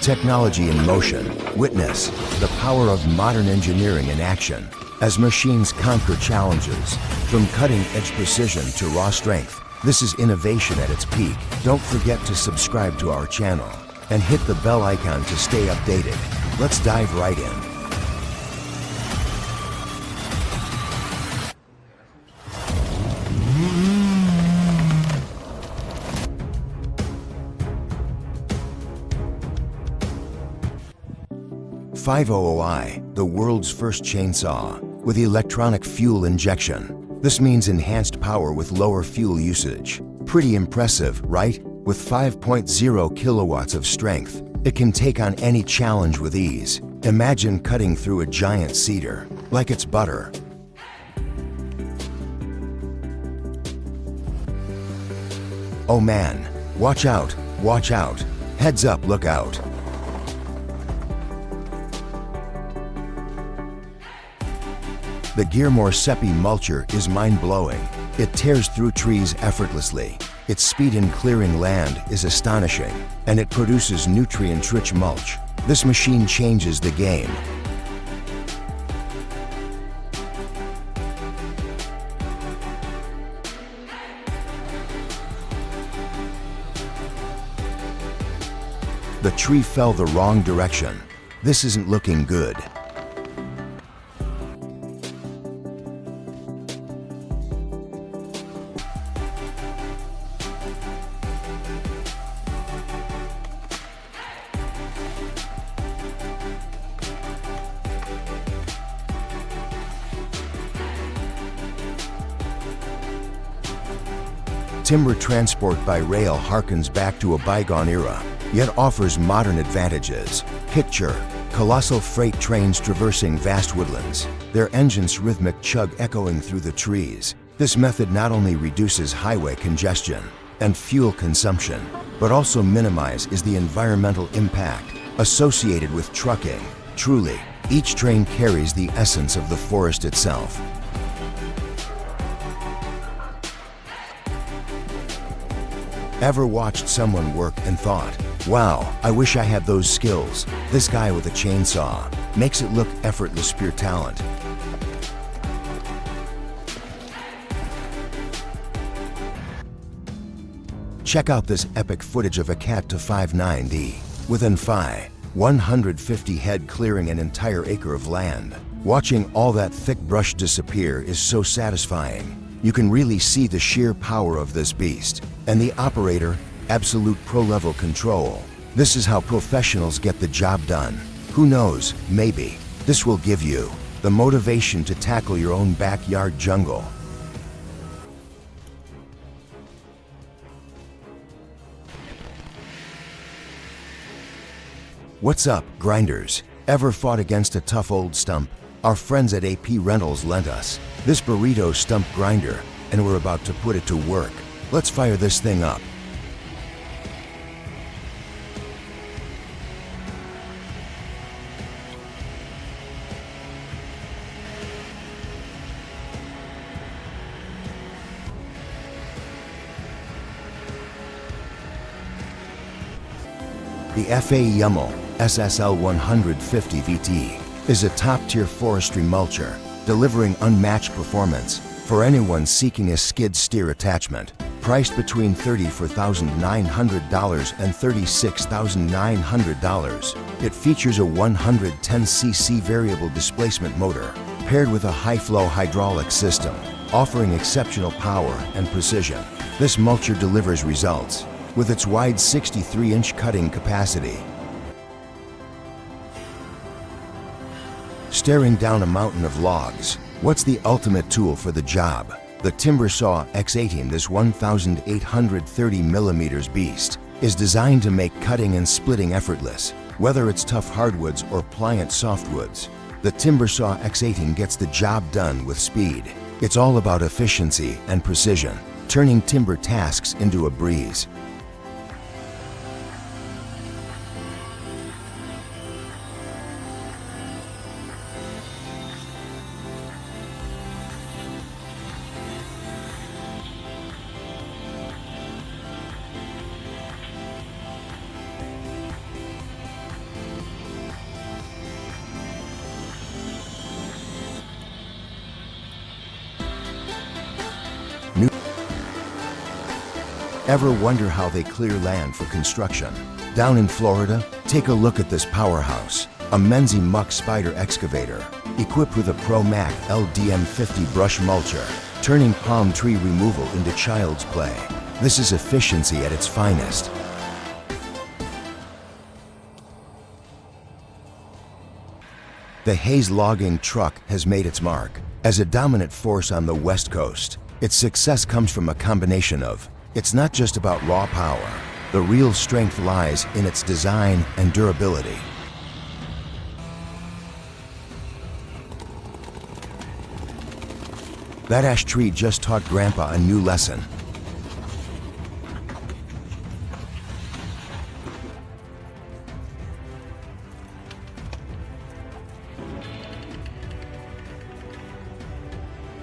Technology in motion. Witness the power of modern engineering in action as machines conquer challenges. From cutting-edge precision to raw strength, this is innovation at its peak. Don't forget to subscribe to our channel and hit the bell icon to stay updated. Let's dive right in. .500i, the world's first chainsaw with electronic fuel injection. This means enhanced power with lower fuel usage. Pretty impressive, right? With 5.0 kilowatts of strength, it can take on any challenge with ease. Imagine cutting through a giant cedar, like it's butter. Oh man, watch out, watch out. Heads up, look out. The Gearmore Seppi mulcher is mind-blowing. It tears through trees effortlessly. Its speed in clearing land is astonishing, and it produces nutrient-rich mulch. This machine changes the game. The tree fell the wrong direction. This isn't looking good. Timber transport by rail harkens back to a bygone era, yet offers modern advantages. Picture colossal freight trains traversing vast woodlands, their engines' rhythmic chug echoing through the trees. This method not only reduces highway congestion and fuel consumption, but also minimizes the environmental impact associated with trucking. Truly, each train carries the essence of the forest itself. Ever watched someone work and thought, wow, I wish I had those skills? This guy with a chainsaw makes it look effortless, pure talent. Check out this epic footage of a cat to 590 with defy 150 head clearing an entire acre of land. Watching all that thick brush disappear is so satisfying. You can really see the sheer power of this beast. And the operator, absolute pro-level control. This is how professionals get the job done. Who knows, maybe this will give you the motivation to tackle your own backyard jungle. What's up, grinders? Ever fought against a tough old stump? Our friends at AP Rentals lent us this burrito stump grinder, and we're about to put it to work. Let's fire this thing up. The FA SSL 150 VT is a top-tier forestry mulcher, delivering unmatched performance for anyone seeking a skid steer attachment. Priced between $34,900 and $36,900, it features a 110cc variable displacement motor paired with a high-flow hydraulic system, offering exceptional power and precision. This mulcher delivers results with its wide 63-inch cutting capacity. Staring down a mountain of logs, what's the ultimate tool for the job? The TimberSaw X18, this 1,830mm beast, is designed to make cutting and splitting effortless. Whether it's tough hardwoods or pliant softwoods, the TimberSaw X18 gets the job done with speed. It's all about efficiency and precision, turning timber tasks into a breeze. Ever wonder how they clear land for construction? Down in Florida, take a look at this powerhouse, a Menzie Muck Spider excavator, equipped with a Pro Mac LDM50 brush mulcher, turning palm tree removal into child's play. This is efficiency at its finest. The Hayes logging truck has made its mark. As a dominant force on the West Coast, its success comes from a combination of, it's not just about raw power. The real strength lies in its design and durability. That ash tree just taught Grandpa a new lesson.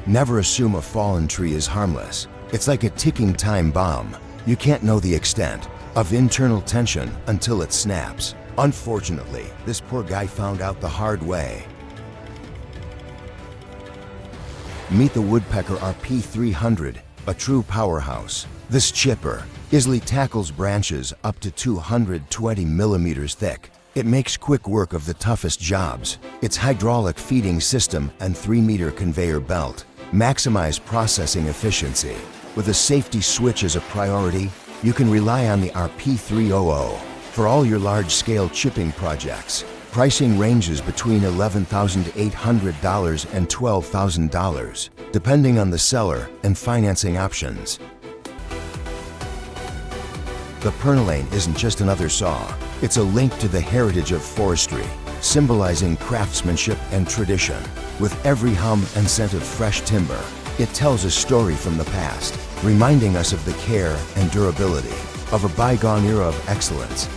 Never assume a fallen tree is harmless. It's like a ticking time bomb. You can't know the extent of internal tension until it snaps. Unfortunately, this poor guy found out the hard way. Meet the Woodpecker RP300, a true powerhouse. This chipper easily tackles branches up to 220 millimeters thick. It makes quick work of the toughest jobs. Its hydraulic feeding system and 3-meter conveyor belt maximize processing efficiency. With a safety switch as a priority, you can rely on the RP300 for all your large-scale chipping projects. Pricing ranges between $11,800 and $12,000, depending on the seller and financing options. The Pernalane isn't just another saw. It's a link to the heritage of forestry, symbolizing craftsmanship and tradition. With every hum and scent of fresh timber, it tells a story from the past, reminding us of the care and durability of a bygone era of excellence.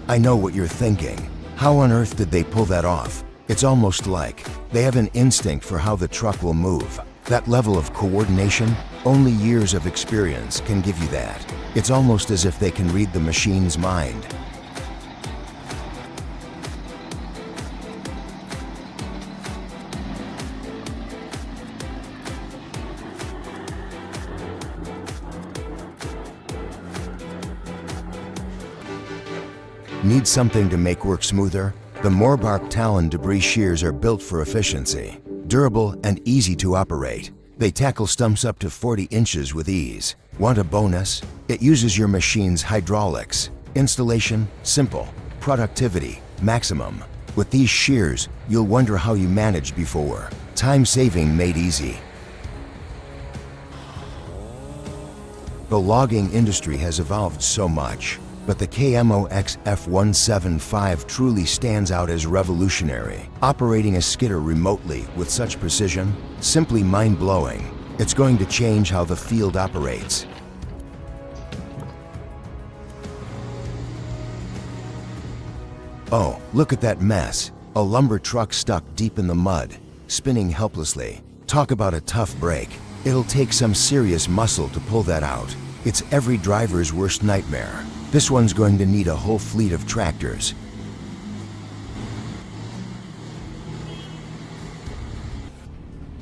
I know what you're thinking. How on earth did they pull that off? It's almost like they have an instinct for how the truck will move. That level of coordination, only years of experience can give you that. It's almost as if they can read the machine's mind. Need something to make work smoother? The Morbark Talon debris shears are built for efficiency. Durable and easy to operate. They tackle stumps up to 40 inches with ease. Want a bonus? It uses your machine's hydraulics. Installation, simple. Productivity, maximum. With these shears, you'll wonder how you managed before. Time saving made easy. The logging industry has evolved so much, but the KMOX F175 truly stands out as revolutionary. Operating a skidder remotely with such precision, simply mind-blowing. It's going to change how the field operates. Oh, look at that mess. A lumber truck stuck deep in the mud, spinning helplessly. Talk about a tough break. It'll take some serious muscle to pull that out. It's every driver's worst nightmare. This one's going to need a whole fleet of tractors.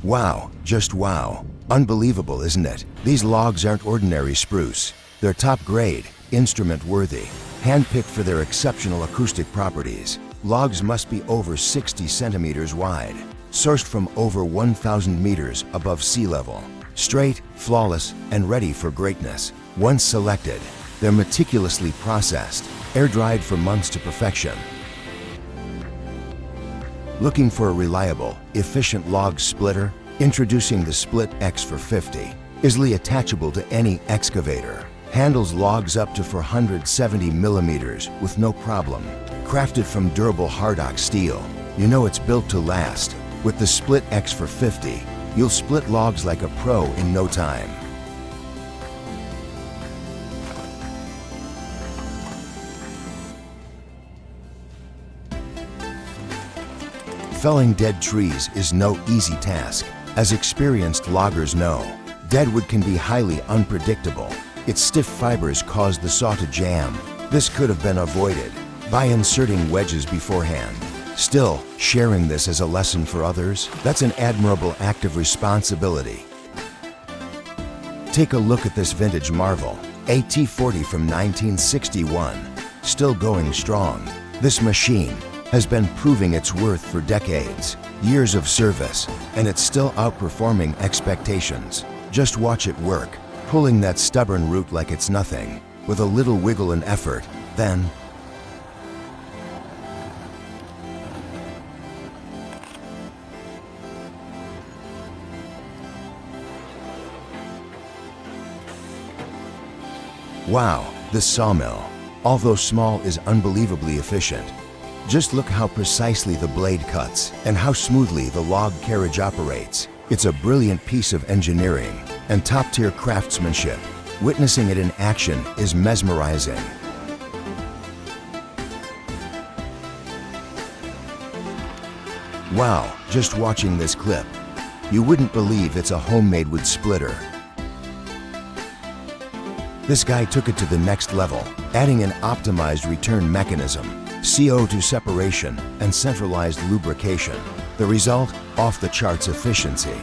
Wow, just wow. Unbelievable, isn't it? These logs aren't ordinary spruce. They're top grade, instrument worthy, handpicked for their exceptional acoustic properties. Logs must be over 60 centimeters wide, sourced from over 1,000 meters above sea level. Straight, flawless, and ready for greatness. Once selected, they're meticulously processed, air-dried for months to perfection. Looking for a reliable, efficient log splitter? Introducing the Split X450. Easily attachable to any excavator. Handles logs up to 470 millimeters with no problem. Crafted from durable hardox steel. You know it's built to last. With the Split X450, you'll split logs like a pro in no time. Felling dead trees is no easy task. As experienced loggers know, deadwood can be highly unpredictable. Its stiff fibers cause the saw to jam. This could have been avoided. by inserting wedges beforehand. Still, sharing this as a lesson for others, that's an admirable act of responsibility. Take a look at this vintage marvel, a T40 from 1961, still going strong. This machine has been proving its worth for decades, years of service, and it's still outperforming expectations. Just watch it work, pulling that stubborn root like it's nothing, with a little wiggle and effort, then wow, this sawmill, although small, is unbelievably efficient. Just look how precisely the blade cuts and how smoothly the log carriage operates. It's a brilliant piece of engineering and top-tier craftsmanship. Witnessing it in action is mesmerizing. Wow, just watching this clip, you wouldn't believe it's a homemade wood splitter. This guy took it to the next level, adding an optimized return mechanism, CO2 separation, and centralized lubrication. The result? Off the charts efficiency.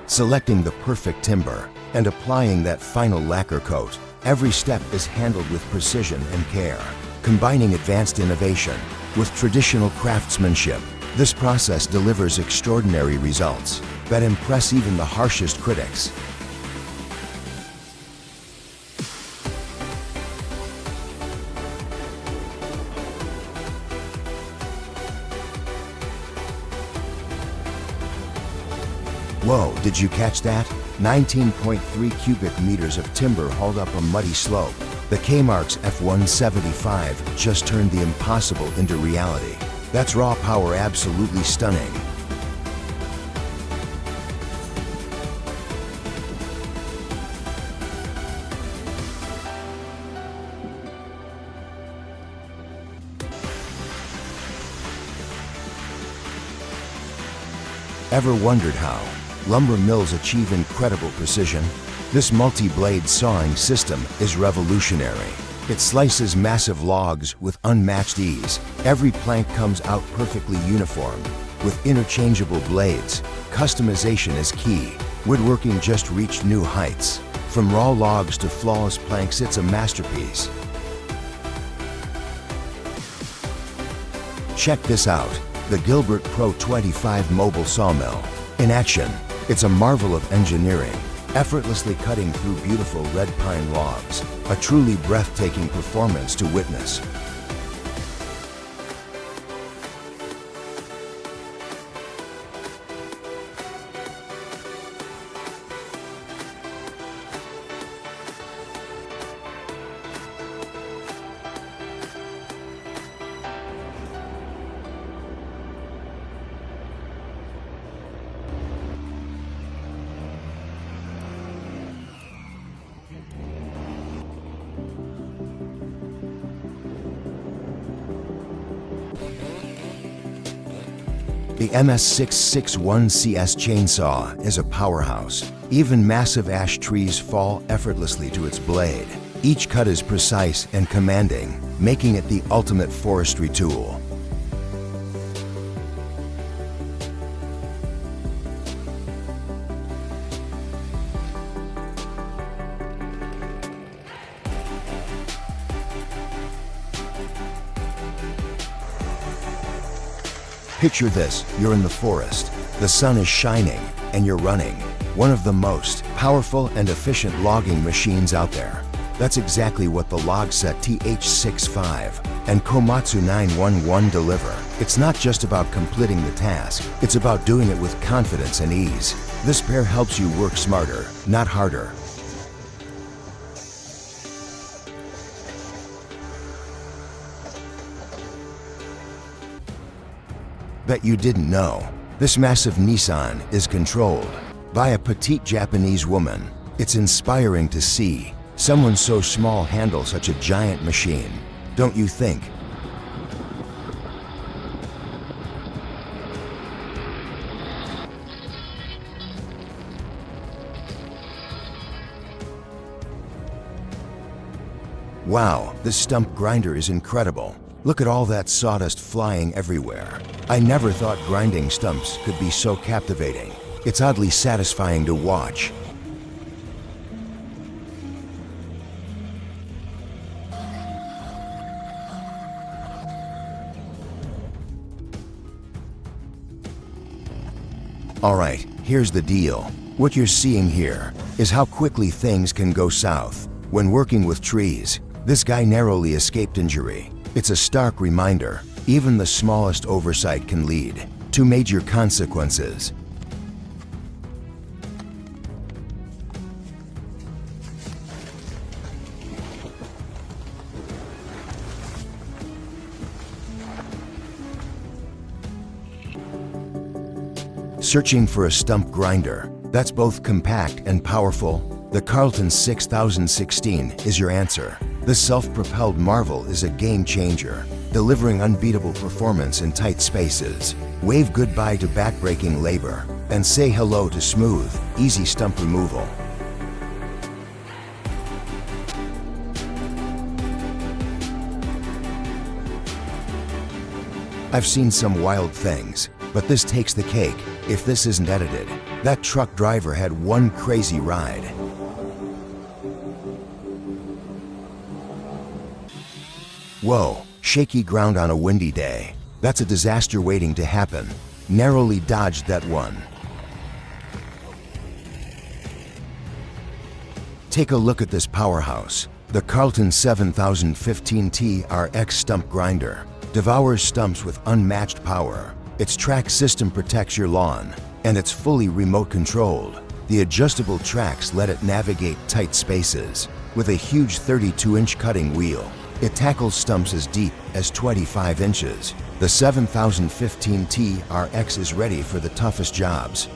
Selecting the perfect timber and applying that final lacquer coat. Every step is handled with precision and care, combining advanced innovation with traditional craftsmanship. This process delivers extraordinary results that impress even the harshest critics. Whoa, did you catch that? 19.3 cubic meters of timber hauled up a muddy slope. The Kmark's F175 just turned the impossible into reality. That's raw power absolutely stunning. Ever wondered how lumber mills achieve incredible precision? This multi-blade sawing system is revolutionary. It slices massive logs with unmatched ease. Every plank comes out perfectly uniform, with interchangeable blades. Customization is key. Woodworking just reached new heights. From raw logs to flawless planks, it's a masterpiece. Check this out, the Gilbert Pro 25 mobile sawmill. In action, it's a marvel of engineering, effortlessly cutting through beautiful red pine logs. A truly breathtaking performance to witness. The MS610 CS chainsaw is a powerhouse. Even massive ash trees fall effortlessly to its blade. Each cut is precise and commanding, making it the ultimate forestry tool. Picture this, you're in the forest, the sun is shining, and you're running. One of the most powerful and efficient logging machines out there. That's exactly what the Logset TH65 and Komatsu 911 deliver. It's not just about completing the task, it's about doing it with confidence and ease. This pair helps you work smarter, not harder. Bet you didn't know, this massive Nissan is controlled by a petite Japanese woman. It's inspiring to see someone so small handle such a giant machine, don't you think? Wow, this stump grinder is incredible. Look at all that sawdust flying everywhere. I never thought grinding stumps could be so captivating. It's oddly satisfying to watch. Alright, here's the deal. What you're seeing here is how quickly things can go south. When working with trees, this guy narrowly escaped injury. It's a stark reminder, even the smallest oversight can lead to major consequences. Searching for a stump grinder that's both compact and powerful? The Carlton 6016 is your answer. This self-propelled marvel is a game changer, delivering unbeatable performance in tight spaces. Wave goodbye to backbreaking labor and say hello to smooth, easy stump removal. I've seen some wild things, but this takes the cake if this isn't edited. That truck driver had one crazy ride. Whoa, shaky ground on a windy day. That's a disaster waiting to happen. Narrowly dodged that one. Take a look at this powerhouse. The Carlton 7015T RX stump grinder devours stumps with unmatched power. Its track system protects your lawn, and it's fully remote controlled. The adjustable tracks let it navigate tight spaces. With a huge 32-inch cutting wheel, it tackles stumps as deep as 25 inches. The 7015T RX is ready for the toughest jobs.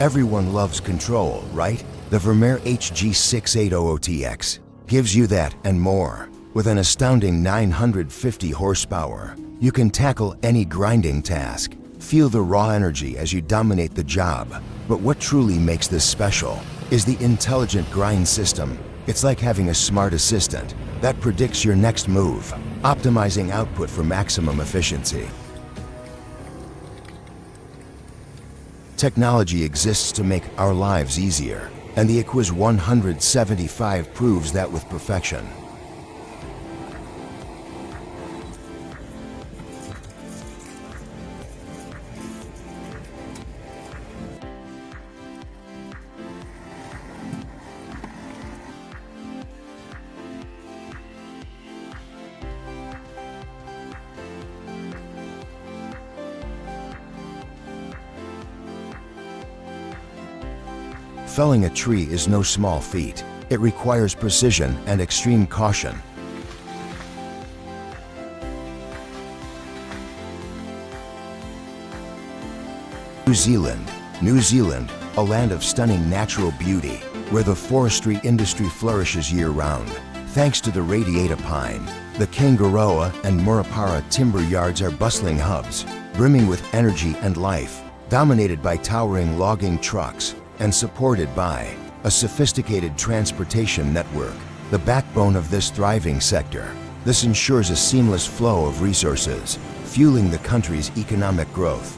Everyone loves control, right? The Vermeer HG6800TX gives you that and more. With an astounding 950 horsepower, you can tackle any grinding task. Feel the raw energy as you dominate the job. But what truly makes this special is the intelligent grind system. It's like having a smart assistant that predicts your next move, optimizing output for maximum efficiency. Technology exists to make our lives easier, and the Equiz 175 proves that with perfection. Felling a tree is no small feat. It requires precision and extreme caution. New Zealand, a land of stunning natural beauty, where the forestry industry flourishes year-round. Thanks to the radiata pine, the Kangaroa and Murupara timber yards are bustling hubs, brimming with energy and life, dominated by towering logging trucks, and supported by a sophisticated transportation network, the backbone of this thriving sector. This ensures a seamless flow of resources, fueling the country's economic growth.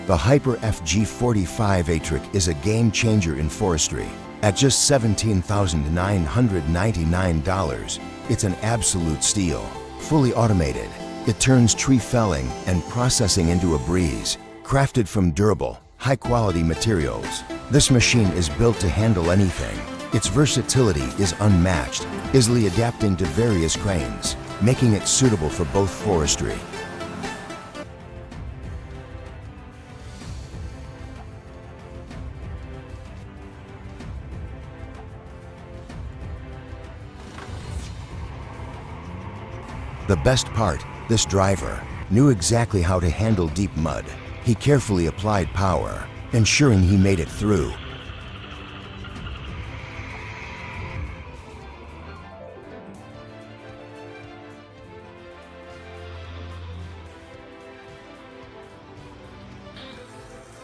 The Hyper FG45 Atric is a game changer in forestry. At just $17,999, it's an absolute steal. Fully automated, it turns tree felling and processing into a breeze. Crafted from durable, high-quality materials, this machine is built to handle anything. Its versatility is unmatched, easily adapting to various cranes, making it suitable for both forestry. The best part, this driver knew exactly how to handle deep mud. He carefully applied power, ensuring he made it through.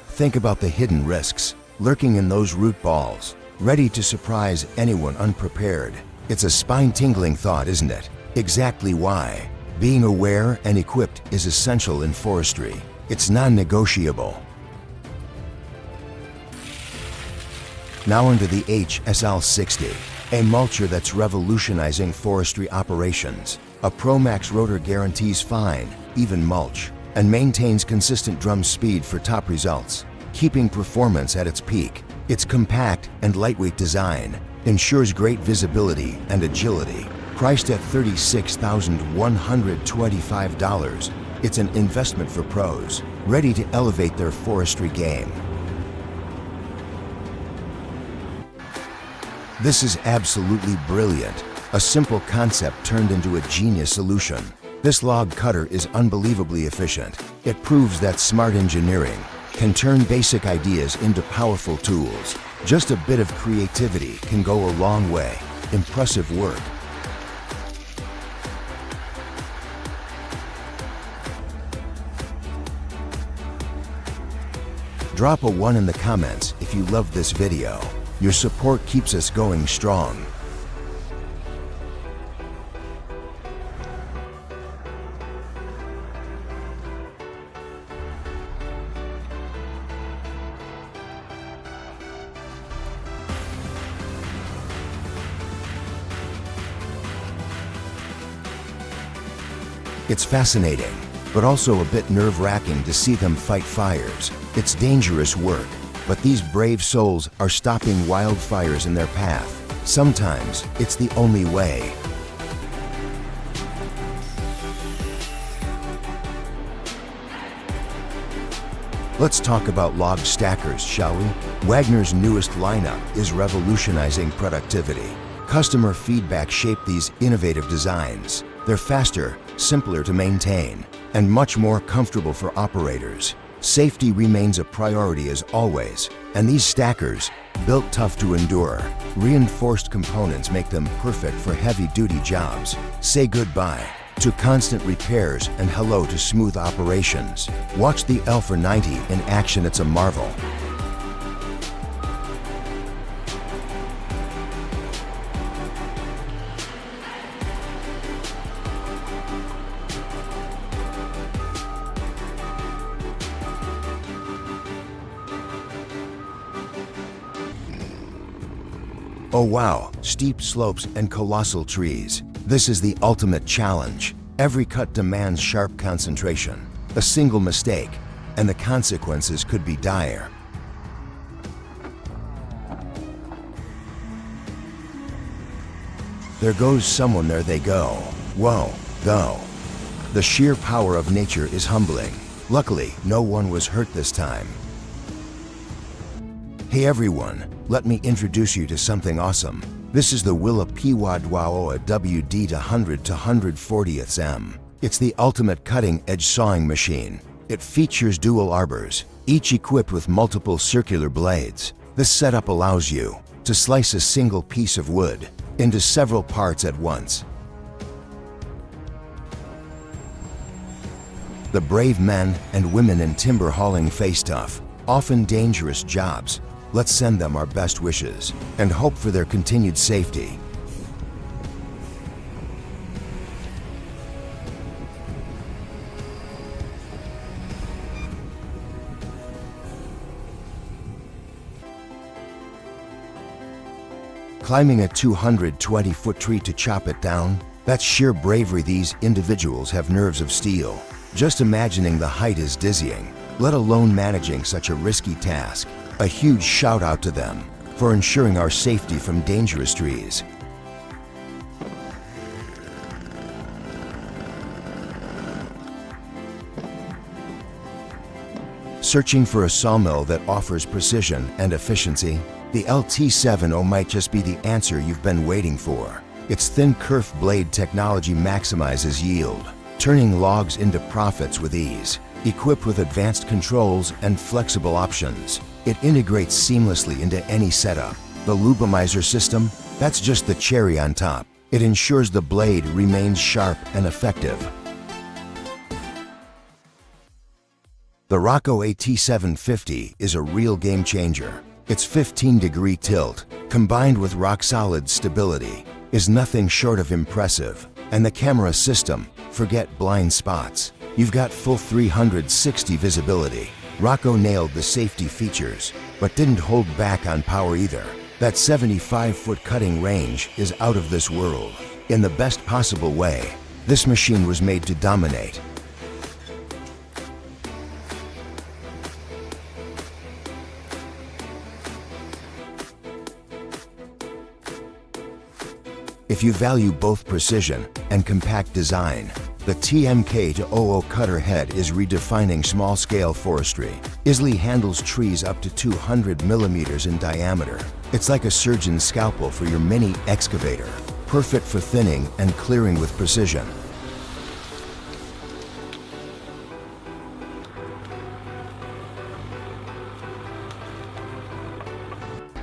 Think about the hidden risks lurking in those root balls. ready to surprise anyone unprepared. It's a spine-tingling thought, isn't it? Exactly why. Being aware and equipped is essential in forestry. It's non-negotiable. Now onto the HSL60, a mulcher that's revolutionizing forestry operations. A ProMax rotor guarantees fine, even mulch, and maintains consistent drum speed for top results, keeping performance at its peak. Its compact and lightweight design ensures great visibility and agility. Priced at $36,125, it's an investment for pros, ready to elevate their forestry game. This is absolutely brilliant. A simple concept turned into a genius solution. This log cutter is unbelievably efficient. It proves that smart engineering can turn basic ideas into powerful tools. Just a bit of creativity can go a long way. Impressive work. Drop a 1 in the comments if you loved this video. Your support keeps us going strong. It's fascinating, but also a bit nerve-wracking to see them fight fires. It's dangerous work, but these brave souls are stopping wildfires in their path. Sometimes it's the only way. Let's talk about log stackers, shall we? Wagner's newest lineup is revolutionizing productivity. Customer feedback shaped these innovative designs. They're faster, simpler to maintain, and much more comfortable for operators. Safety remains a priority as always, and these stackers, built tough to endure, reinforced components make them perfect for heavy-duty jobs. Say goodbye to constant repairs and hello to smooth operations. Watch the Alpha 90 in action. It's a marvel. Oh wow, steep slopes and colossal trees. This is the ultimate challenge. Every cut demands sharp concentration. A single mistake, and the consequences could be dire. There goes someone, there they go. Whoa, go. The sheer power of nature is humbling. Luckily, no one was hurt this time. Hey everyone, let me introduce you to something awesome. This is the Willa Piwa Dwaoa WD 100 to 140th M. It's the ultimate cutting-edge sawing machine. It features dual arbors, each equipped with multiple circular blades. This setup allows you to slice a single piece of wood into several parts at once. The brave men and women in timber hauling face tough, often dangerous jobs. Let's send them our best wishes and hope for their continued safety. Climbing a 220-foot tree to chop it down? That's sheer bravery. These individuals have nerves of steel. Just imagining the height is dizzying, let alone managing such a risky task. A huge shout out to them for ensuring our safety from dangerous trees. Searching for a sawmill that offers precision and efficiency? The LT70 might just be the answer you've been waiting for. Its thin kerf blade technology maximizes yield, turning logs into profits with ease. Equipped with advanced controls and flexible options, it integrates seamlessly into any setup. The Lubomizer system, that's just the cherry on top. It ensures the blade remains sharp and effective. The Rocco AT750 is a real game changer. Its 15-degree tilt, combined with rock-solid stability, is nothing short of impressive. And the camera system, forget blind spots. You've got full 360 visibility. Rocco nailed the safety features, but didn't hold back on power either. That 75-foot cutting range is out of this world. In the best possible way, this machine was made to dominate. If you value both precision and compact design, the TMK-00 cutter head is redefining small-scale forestry. Easily handles trees up to 200 millimeters in diameter. It's like a surgeon's scalpel for your mini excavator, perfect for thinning and clearing with precision.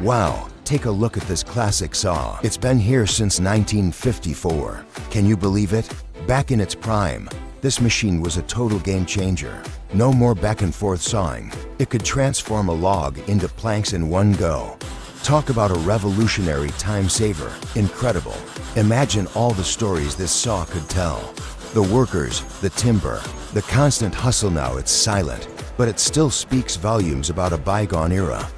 Wow, take a look at this classic saw. It's been here since 1954. Can you believe it? Back in its prime, this machine was a total game changer. No more back and forth sawing. It could transform a log into planks in one go. Talk about a revolutionary time saver. Incredible. Imagine all the stories this saw could tell. The workers, the timber, the constant hustle. Now it's silent, but it still speaks volumes about a bygone era.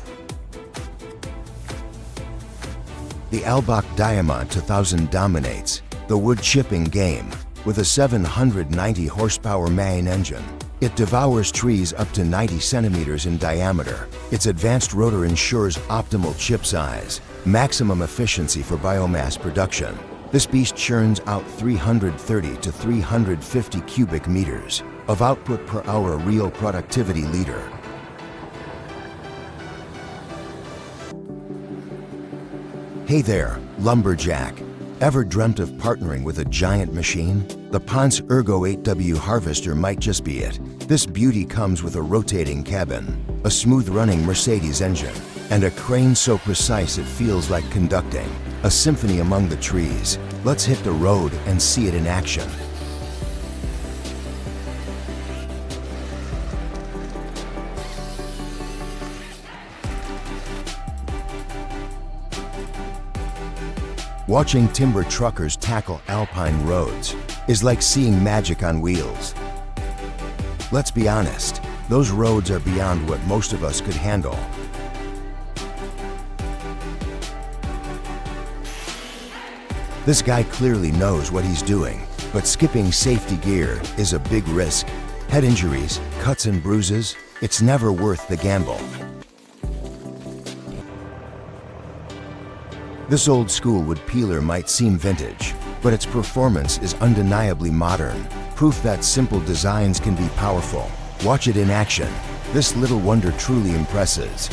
The Albach Diamond 2000 dominates the wood chipping game with a 790 horsepower main engine. It devours trees up to 90 centimeters in diameter. Its advanced rotor ensures optimal chip size, maximum efficiency for biomass production. This beast churns out 330 to 350 cubic meters of output per hour, a real productivity leader. Hey there, lumberjack. Ever dreamt of partnering with a giant machine? The Ponce Ergo 8W harvester might just be it. This beauty comes with a rotating cabin, a smooth-running Mercedes engine, and a crane so precise it feels like conducting a symphony among the trees. Let's hit the road and see it in action. Watching timber truckers tackle alpine roads is like seeing magic on wheels. Let's be honest, those roads are beyond what most of us could handle. This guy clearly knows what he's doing, but skipping safety gear is a big risk. Head injuries, cuts and bruises, it's never worth the gamble. This old school wood peeler might seem vintage, but its performance is undeniably modern. Proof that simple designs can be powerful. Watch it in action. This little wonder truly impresses.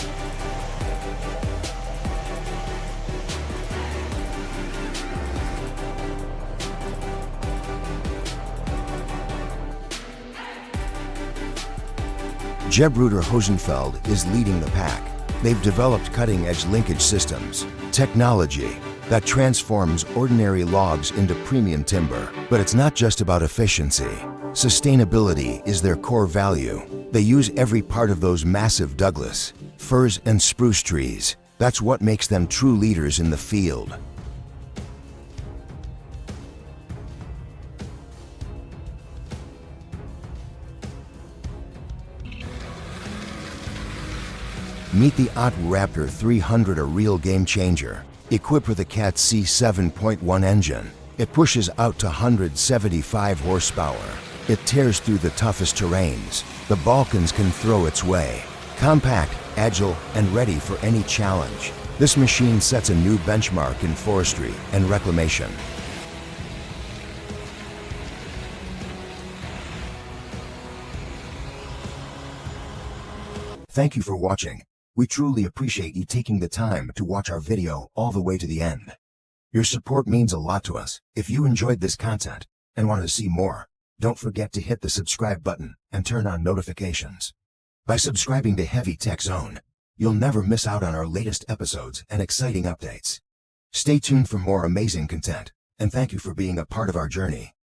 Gebruder Hosenfeld is leading the pack. They've developed cutting-edge linkage systems, technology that transforms ordinary logs into premium timber. But it's not just about efficiency. Sustainability is their core value. They use every part of those massive Douglas, firs, and spruce trees. That's what makes them true leaders in the field. Meet the Ott Raptor 300, a real game changer. Equipped with a Cat C7.1 engine, it pushes out to 175 horsepower. It tears through the toughest terrains. The Balkans can throw its way. Compact, agile, and ready for any challenge. This machine sets a new benchmark in forestry and reclamation. Thank you for watching. We truly appreciate you taking the time to watch our video all the way to the end. Your support means a lot to us. If you enjoyed this content and want to see more, don't forget to hit the subscribe button and turn on notifications. By subscribing to Heavy Tech Zone, you'll never miss out on our latest episodes and exciting updates. Stay tuned for more amazing content, and thank you for being a part of our journey.